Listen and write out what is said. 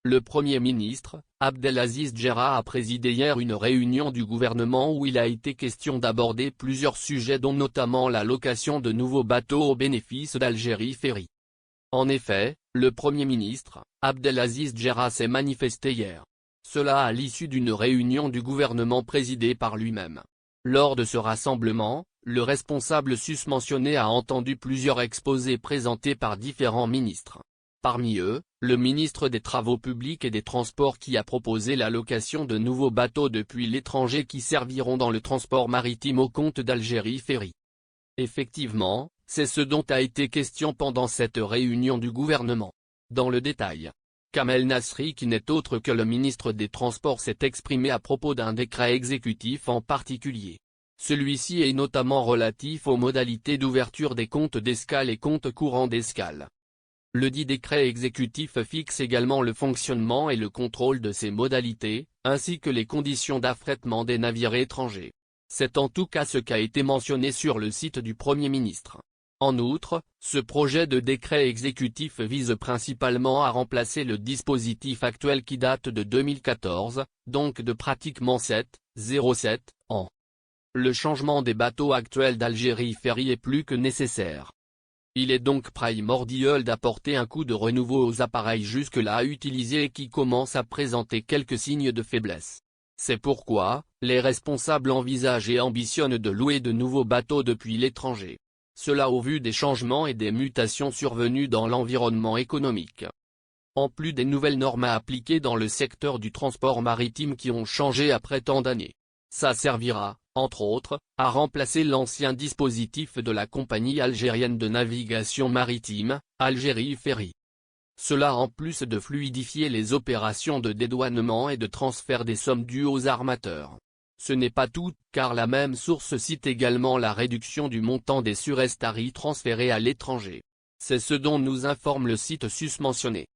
Le Premier ministre, Abdelaziz Djerra a présidé hier une réunion du gouvernement où il a été question d'aborder plusieurs sujets dont notamment la location de nouveaux bateaux au bénéfice d'Algérie Ferry. En effet, le Premier ministre, Abdelaziz Djerra s'est manifesté hier. Cela à l'issue d'une réunion du gouvernement présidée par lui-même. Lors de ce rassemblement, le responsable susmentionné a entendu plusieurs exposés présentés par différents ministres. Parmi eux, le ministre des Travaux publics et des Transports qui a proposé la location de nouveaux bateaux depuis l'étranger qui serviront dans le transport maritime au compte d'Algérie Ferry. Effectivement, c'est ce dont a été question pendant cette réunion du gouvernement. Dans le détail, Kamel Nasri qui n'est autre que le ministre des Transports s'est exprimé à propos d'un décret exécutif en particulier. Celui-ci est notamment relatif aux modalités d'ouverture des comptes d'escale et comptes courants d'escale. Le dit décret exécutif fixe également le fonctionnement et le contrôle de ces modalités, ainsi que les conditions d'affrètement des navires étrangers. C'est en tout cas ce qu'a été mentionné sur le site du Premier ministre. En outre, ce projet de décret exécutif vise principalement à remplacer le dispositif actuel qui date de 2014, donc de pratiquement 7,07 ans. Le changement des bateaux actuels d'Algérie Ferry est plus que nécessaire. Il est donc primordial d'apporter un coup de renouveau aux appareils jusque-là utilisés et qui commencent à présenter quelques signes de faiblesse. C'est pourquoi, les responsables envisagent et ambitionnent de louer de nouveaux bateaux depuis l'étranger. Cela au vu des changements et des mutations survenus dans l'environnement économique. En plus des nouvelles normes à appliquer dans le secteur du transport maritime qui ont changé après tant d'années. Ça servira, entre autres, à remplacer l'ancien dispositif de la compagnie algérienne de navigation maritime, Algérie Ferry. Cela en plus de fluidifier les opérations de dédouanement et de transfert des sommes dues aux armateurs. Ce n'est pas tout, car la même source cite également la réduction du montant des surestaries transférées à l'étranger. C'est ce dont nous informe le site susmentionné.